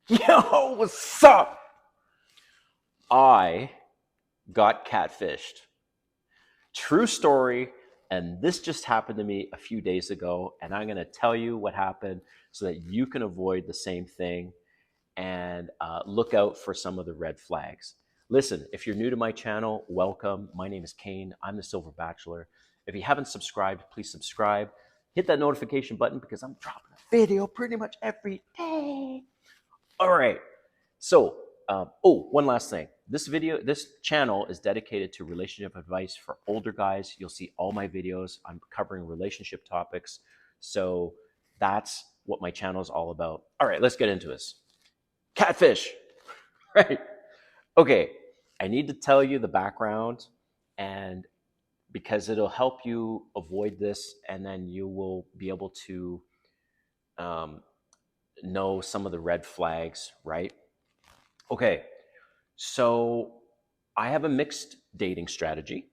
Yo, what's up? I got catfished. True story. And this just happened to me a few days ago. And I'm going to tell you what happened so that you can avoid the same thing and look out for some of the red flags. Listen, if you're new to my channel, welcome. My name is Kane. I'm the Silver Bachelor. If you haven't subscribed, please subscribe. Hit that notification button because I'm dropping a video pretty much every day. All right. So, one last thing. This channel is dedicated to relationship advice for older guys. You'll see all my videos. I'm covering relationship topics. So that's what my channel is all about. All right, let's get into this. Catfish, right? Okay, I need to tell you the background, and because it'll help you avoid this, and then you will be able to um, know some of the red flags, right? Okay, so I have a mixed dating strategy.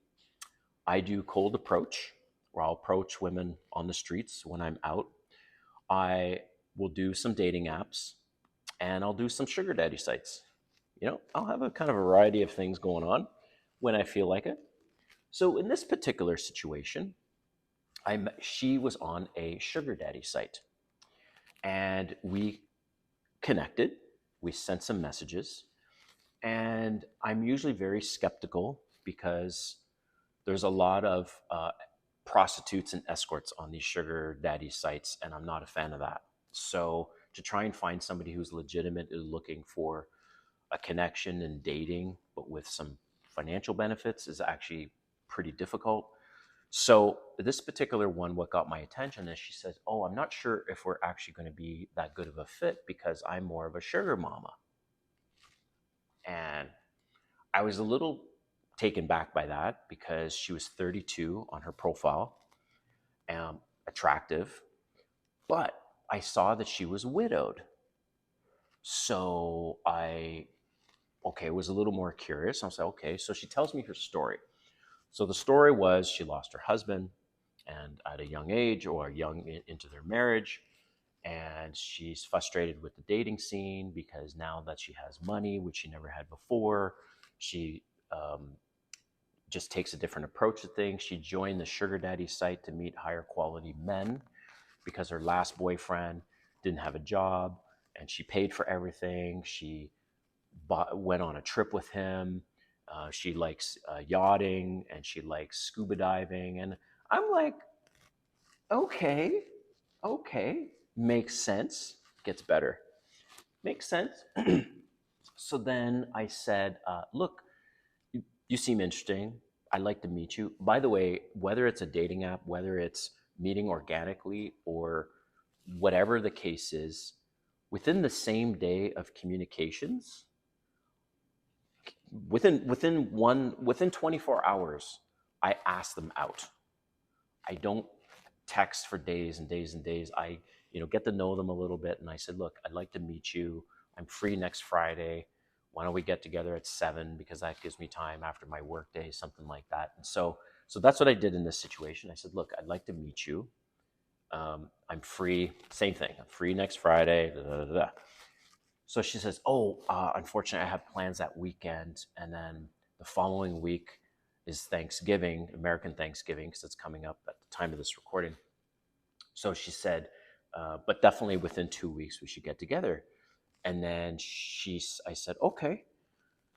I do cold approach, where I'll approach women on the streets when I'm out. I will do some dating apps, and I'll do some sugar daddy sites. I'll have a kind of variety of things going on when I feel like it. So in this particular situation, she was on a sugar daddy site, and we connected. We sent some messages, and I'm usually very skeptical because there's a lot of prostitutes and escorts on these sugar daddy sites, and I'm not a fan of that. So to try and find somebody who's legitimately looking for a connection and dating, but with some financial benefits, is actually pretty difficult. So this particular one, what got my attention is she says, "Oh, I'm not sure if we're actually going to be that good of a fit because I'm more of a sugar mama." And I was a little taken back by that because she was 32 on her profile, attractive, but I saw that she was widowed. So I was a little more curious. I was like, okay. So she tells me her story. So the story was she lost her husband and at a young age or into their marriage. And she's frustrated with the dating scene because now that she has money, which she never had before, she just takes a different approach to things. She joined the sugar daddy site to meet higher quality men because her last boyfriend didn't have a job and she paid for everything. She went on a trip with him. She likes yachting and she likes scuba diving. And I'm like, okay, okay, makes sense. Gets better. Makes sense. So then I said, look, you seem interesting. I'd like to meet you. By the way, whether it's a dating app, whether it's meeting organically or whatever the case is, within the same day of communications, within 24 hours, I ask them out. I don't text for days and days and days. I get to know them a little bit, and I said, look, I'd like to meet you. I'm free next Friday. Why don't we get together at 7 because that gives me time after my work day, something like that. And so that's what I did in this situation. I said, look, I'd like to meet you. I'm free. Same thing. I'm free next Friday. Da, da, da, da. So she says, "Oh, unfortunately, I have plans that weekend, and then the following week is Thanksgiving, American Thanksgiving, because it's coming up at the time of this recording." So she said, "But definitely within 2 weeks we should get together." And then I said, "Okay."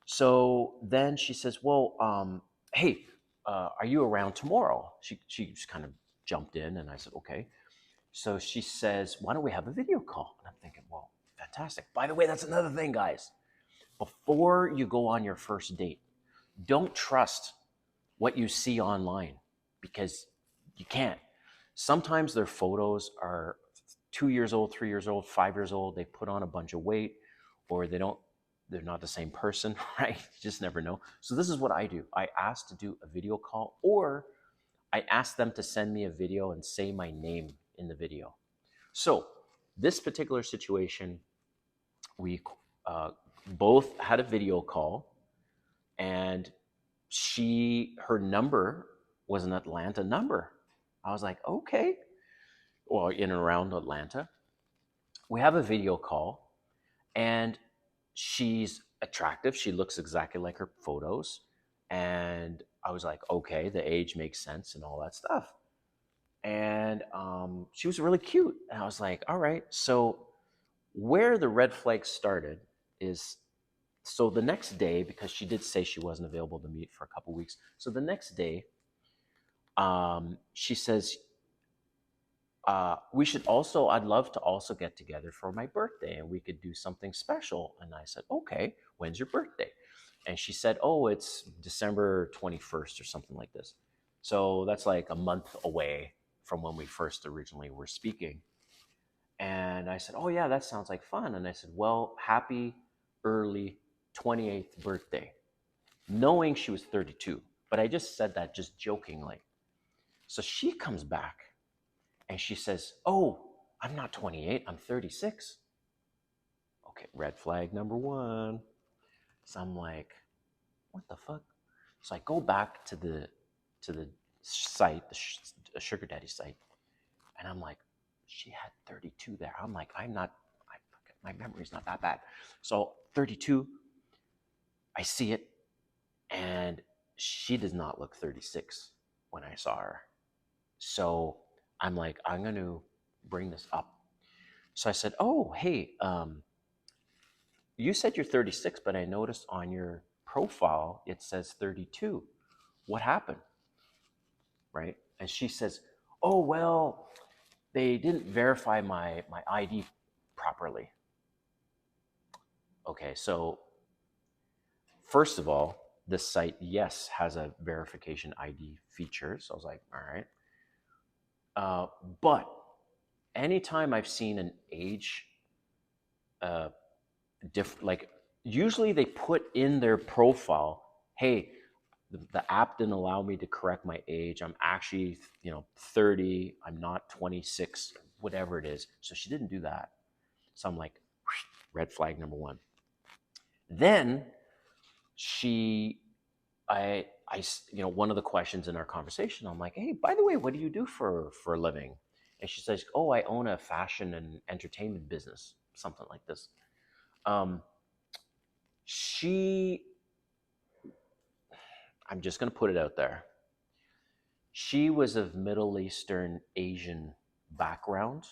So then she says, "Well, hey, are you around tomorrow?" She just kind of jumped in, and I said, "Okay." So she says, "Why don't we have a video call?" And I'm thinking, well, fantastic. By the way, that's another thing, guys. Before you go on your first date, don't trust what you see online because you can't. Sometimes their photos are 2 years old, 3 years old, 5 years old. They put on a bunch of weight or they're not the same person, right? You just never know. So this is what I do. I ask to do a video call, or I ask them to send me a video and say my name in the video. So this particular situation, we both had a video call, and her number was an Atlanta number. I was like, okay, well, in and around Atlanta. We have a video call, And she's attractive. She looks exactly like her photos. And I was like, okay, the age makes sense and all that stuff. And she was really cute. And I was like, all right. So where the red flag started is, so the next day, because she did say she wasn't available to meet for a couple weeks. So the next day, she says, we should also, I'd love to also get together for my birthday and we could do something special. And I said, okay, when's your birthday? And she said, oh, it's December 21st or something like this. So that's like a month away from when we first originally were speaking. And I said, oh, yeah, that sounds like fun. And I said, well, happy early 28th birthday, knowing she was 32. But I just said that just jokingly. So she comes back and she says, oh, I'm not 28, I'm 36. Okay, red flag number one. So I'm like, what the fuck? So I go back to the site, the sugar daddy site, and I'm like, she had 32 there. I'm like, my memory's not that bad. So 32, I see it, and she does not look 36 when I saw her. So I'm like, I'm going to bring this up. So I said, oh, hey, you said you're 36, but I noticed on your profile it says 32. What happened? Right? And she says, oh, well, they didn't verify my ID properly. Okay, so first of all, this site, yes, has a verification ID feature. So I was like, all right. But anytime I've seen an age, uh, like usually they put in their profile, hey, the app didn't allow me to correct my age. I'm actually, 30. I'm not 26, whatever it is. So she didn't do that. So I'm like, red flag number one. Then she, one of the questions in our conversation, I'm like, hey, by the way, what do you do for a living? And she says, oh, I own a fashion and entertainment business, something like this. Um, she, I'm just going to put it out there. She was of Middle Eastern Asian background.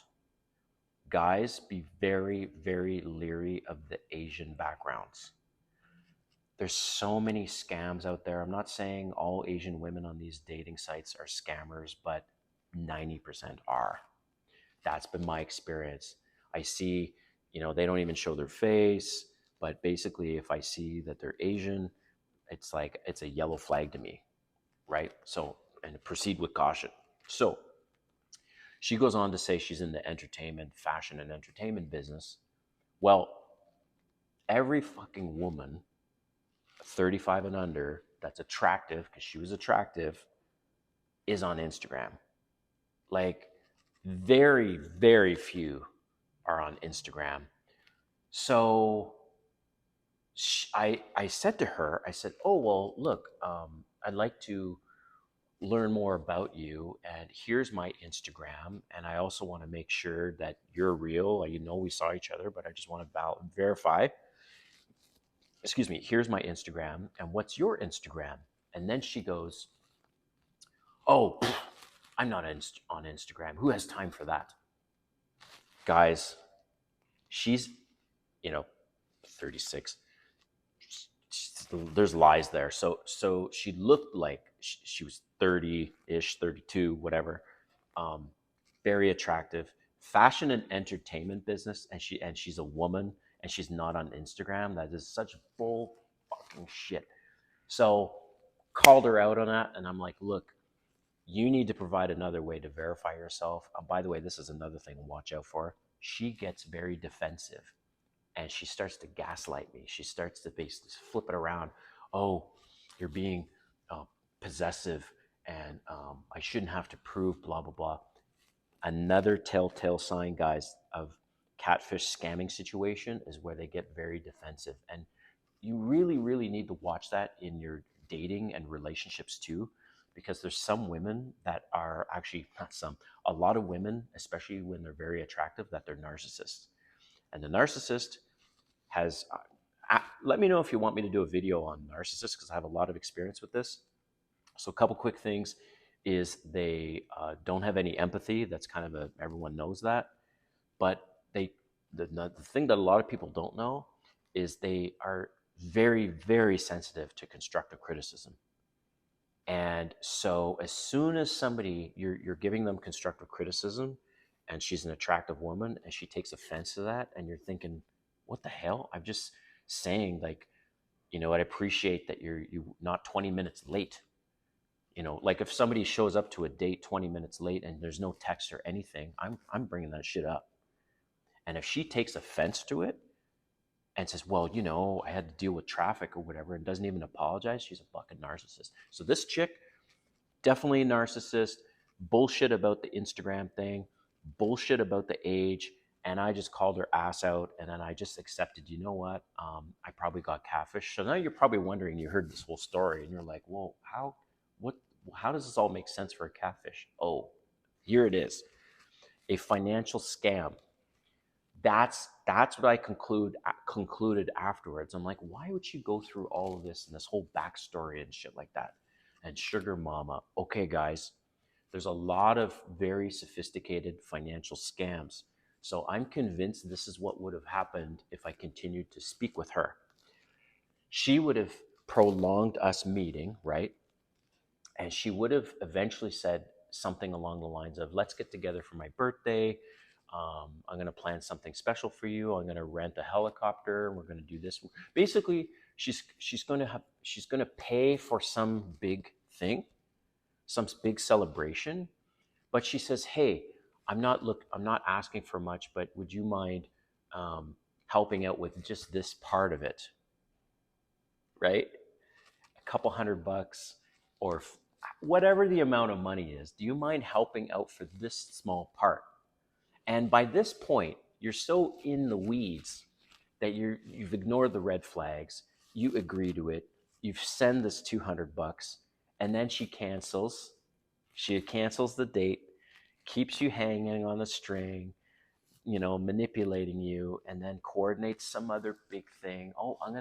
Guys, be very, very leery of the Asian backgrounds. There's so many scams out there. I'm not saying all Asian women on these dating sites are scammers, but 90% are. That's been my experience. I see, they don't even show their face, but basically, if I see that they're Asian, it's like it's a yellow flag to me, right? So, and proceed with caution. So, she goes on to say she's in the entertainment, fashion, and entertainment business. Well, every fucking woman 35 and under that's attractive, because she was attractive, is on Instagram. Like, very, very few are on Instagram. So I said to her, I said, oh, well, look, I'd like to learn more about you, and here's my Instagram, and I also want to make sure that you're real. We saw each other, but I just want to verify. Excuse me, here's my Instagram, and what's your Instagram? And then she goes, oh, I'm not on Instagram. Who has time for that? Guys, she's, 36. There's lies there. So she looked like she was 30-ish, 32, whatever. Um, very attractive. Fashion and entertainment business, and she's a woman, and she's not on Instagram. That is such bull fucking shit. So called her out on that, and I'm like, look, you need to provide another way to verify yourself. By the way, this is another thing to watch out for. She gets very defensive and she starts to gaslight me. She starts to basically flip it around. Oh, you're being uh, possessive, and I shouldn't have to prove blah, blah, blah. Another telltale sign, guys, of catfish scamming situation is where they get very defensive. And you really, really need to watch that in your dating and relationships too, because there's some women that are actually, not some, a lot of women, especially when they're very attractive, that they're narcissists. And the narcissist has let me know if you want me to do a video on narcissists, because I have a lot of experience with this. So a couple quick things is they don't have any empathy. That's kind of everyone knows that. But the thing that a lot of people don't know is they are very, very sensitive to constructive criticism. And so as soon as somebody you're giving them constructive criticism, and she's an attractive woman and she takes offense to that, and you're thinking, what the hell? I'm just saying, like, I appreciate that you not 20 minutes late. Like if somebody shows up to a date 20 minutes late and there's no text or anything, I'm bringing that shit up. And if she takes offense to it and says, well, I had to deal with traffic or whatever, and doesn't even apologize, she's a fucking narcissist. So this chick, definitely a narcissist. Bullshit about the Instagram thing, bullshit about the age. And I just called her ass out, and then I just accepted, you know what? I probably got catfish. So now you're probably wondering, you heard this whole story and you're like, whoa, what, how does this all make sense for a catfish? Oh, here it is. A financial scam. That's what I concluded afterwards. I'm like, why would she go through all of this and this whole backstory and shit like that? And sugar mama. Okay, guys, there's a lot of very sophisticated financial scams. So I'm convinced this is what would have happened if I continued to speak with her. She would have prolonged us meeting, right? And she would have eventually said something along the lines of, let's get together for my birthday. I'm going to plan something special for you. I'm going to rent a helicopter. We're going to do this. Basically, she's going to pay for some big thing, some big celebration. But she says, hey, I'm not asking for much, but would you mind helping out with just this part of it, right? A couple $100 or whatever the amount of money is. Do you mind helping out for this small part? And by this point, you're so in the weeds that you've ignored the red flags. You agree to it. You send this $200, and then she cancels. She cancels the date, keeps you hanging on a string, manipulating you, and then coordinates some other big thing. Oh, I'm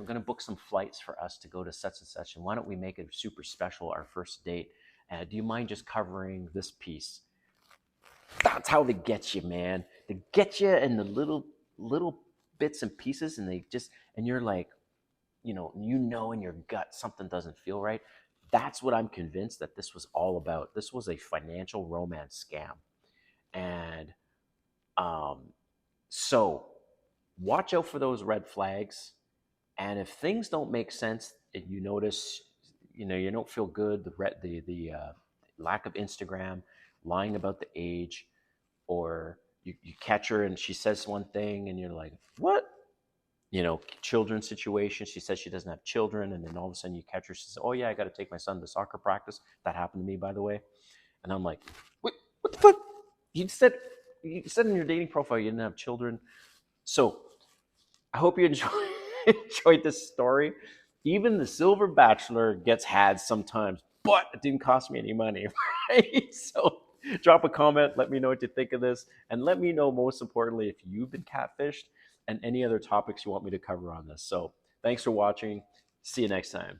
gonna book some flights for us to go to such and such, and why don't we make it super special, our first date? Do you mind just covering this piece? That's how they get you, man. They get you in the little bits and pieces, and and you're like, in your gut something doesn't feel right. That's what I'm convinced that this was all about. This was a financial romance scam. And so watch out for those red flags. And if things don't make sense and you notice, you don't feel good, the lack of Instagram, lying about the age, or you catch her and she says one thing and you're like, what? Children situation. She says she doesn't have children, and then all of a sudden you catch her. She says, oh yeah, I got to take my son to soccer practice. That happened to me, by the way. And I'm like, what the fuck? You said in your dating profile you didn't have children. So I hope you enjoyed this story. Even the silver bachelor gets had sometimes, but it didn't cost me any money, right? So drop a comment. Let me know what you think of this. And let me know, most importantly, if you've been catfished and any other topics you want me to cover on this. So thanks for watching. See you next time.